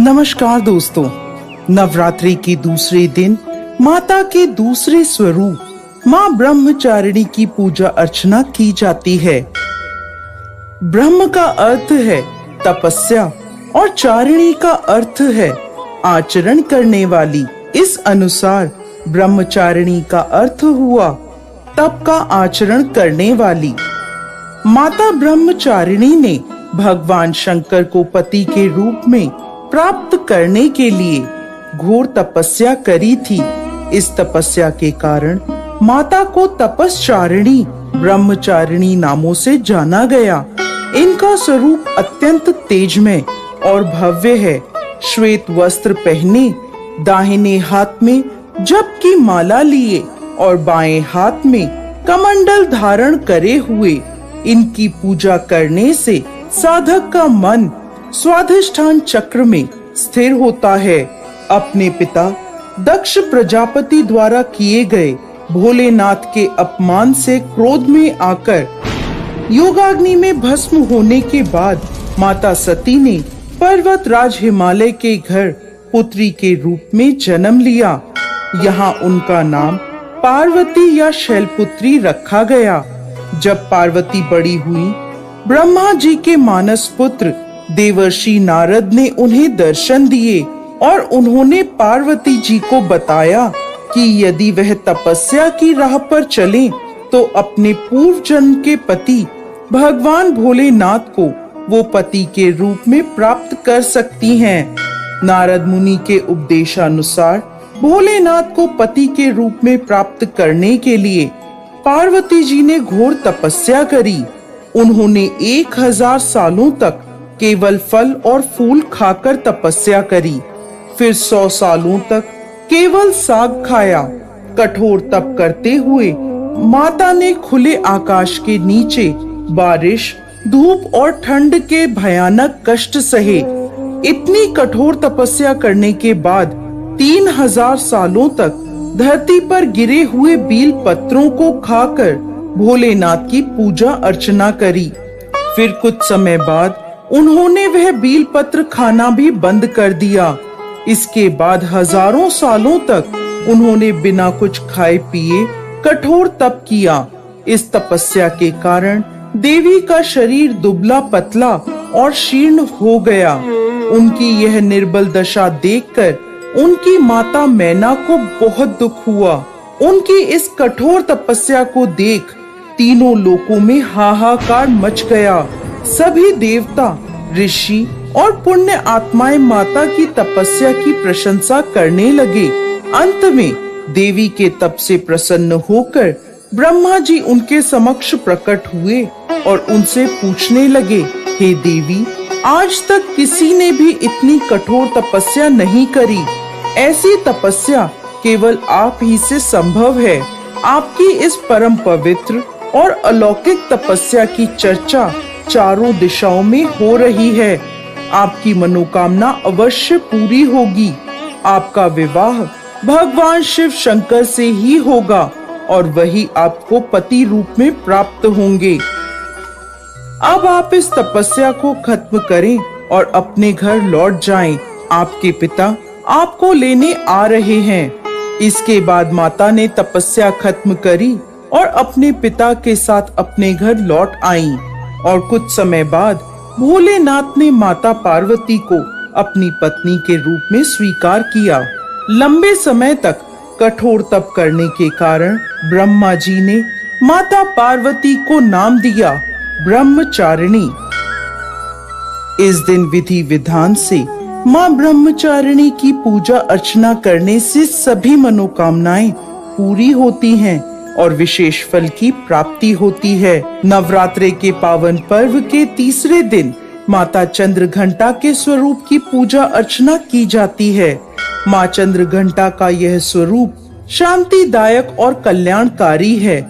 नमस्कार दोस्तों, नवरात्रि के दूसरे दिन माता के दूसरे स्वरूप माँ ब्रह्मचारिणी की पूजा अर्चना की जाती है। ब्रह्म का अर्थ है तपस्या और चारिणी का अर्थ है आचरण करने वाली। इस अनुसार ब्रह्मचारिणी का अर्थ हुआ तप का आचरण करने वाली। माता ब्रह्मचारिणी ने भगवान शंकर को पति के रूप में प्राप्त करने के लिए घोर तपस्या करी थी। इस तपस्या के कारण माता को तपस्चारिणी, ब्रह्मचारिणी नामों से जाना गया। इनका स्वरूप अत्यंत तेजमय और भव्य है। श्वेत वस्त्र पहने, दाहिने हाथ में जप की माला लिए और बाएं हाथ में कमंडल धारण करे हुए इनकी पूजा करने से साधक का मन स्वाधिष्ठान चक्र में स्थिर होता है। अपने पिता दक्ष प्रजापति द्वारा किए गए भोलेनाथ के अपमान से क्रोध में आकर योगाग्नि में भस्म होने के बाद माता सती ने पर्वतराज हिमालय के घर पुत्री के रूप में जन्म लिया। यहाँ उनका नाम पार्वती या शैलपुत्री रखा गया। जब पार्वती बड़ी हुई, ब्रह्मा जी के मानस पुत्र देवर्षि नारद ने उन्हें दर्शन दिए और उन्होंने पार्वती जी को बताया कि यदि वह तपस्या की राह पर चलें तो अपने पूर्व जन्म के पति भगवान भोलेनाथ को वो पति के रूप में प्राप्त कर सकती हैं। नारद मुनि के उपदेशानुसार भोलेनाथ को पति के रूप में प्राप्त करने के लिए पार्वती जी ने घोर तपस्या करी। उन्होंने 1000 सालों तक केवल फल और फूल खाकर तपस्या करी। फिर 100 सालों तक केवल साग खाया। कठोर तप करते हुए माता ने खुले आकाश के नीचे बारिश, धूप और ठंड के भयानक कष्ट सहे। इतनी कठोर तपस्या करने के बाद 3000 सालों तक धरती पर गिरे हुए बील पत्रों को खाकर भोलेनाथ की पूजा अर्चना करी। फिर कुछ समय बाद उन्होंने वह बील पत्र खाना भी बंद कर दिया। इसके बाद हजारों सालों तक उन्होंने बिना कुछ खाए पिए कठोर तप किया। इस तपस्या के कारण देवी का शरीर दुबला पतला और शीर्ण हो गया। उनकी यह निर्बल दशा देखकर उनकी माता मैना को बहुत दुख हुआ। उनकी इस कठोर तपस्या को देख तीनों लोकों में हाहाकार मच गया। सभी देवता, ऋषि और पुण्य आत्माएं माता की तपस्या की प्रशंसा करने लगे। अंत में देवी के तप से प्रसन्न होकर ब्रह्मा जी उनके समक्ष प्रकट हुए और उनसे पूछने लगे, हे देवी, आज तक किसी ने भी इतनी कठोर तपस्या नहीं करी। ऐसी तपस्या केवल आप ही से संभव है। आपकी इस परम पवित्र और अलौकिक तपस्या की चर्चा चारों दिशाओं में हो रही है। आपकी मनोकामना अवश्य पूरी होगी। आपका विवाह भगवान शिव शंकर से ही होगा और वही आपको पति रूप में प्राप्त होंगे। अब आप इस तपस्या को खत्म करें और अपने घर लौट जाएं। आपके पिता आपको लेने आ रहे हैं। इसके बाद माता ने तपस्या खत्म करी और अपने पिता के साथ अपने घर लौट आईं। और कुछ समय बाद भोलेनाथ ने माता पार्वती को अपनी पत्नी के रूप में स्वीकार किया। लंबे समय तक कठोर तप करने के कारण ब्रह्मा जी ने माता पार्वती को नाम दिया ब्रह्मचारिणी। इस दिन विधि विधान से माँ ब्रह्मचारिणी की पूजा अर्चना करने से सभी मनोकामनाएं पूरी होती हैं और विशेष फल की प्राप्ति होती है। नवरात्रि के पावन पर्व के तीसरे दिन माता चंद्रघंटा के स्वरूप की पूजा अर्चना की जाती है। माँ चंद्रघंटा का यह स्वरूप शांतिदायक और कल्याणकारी है।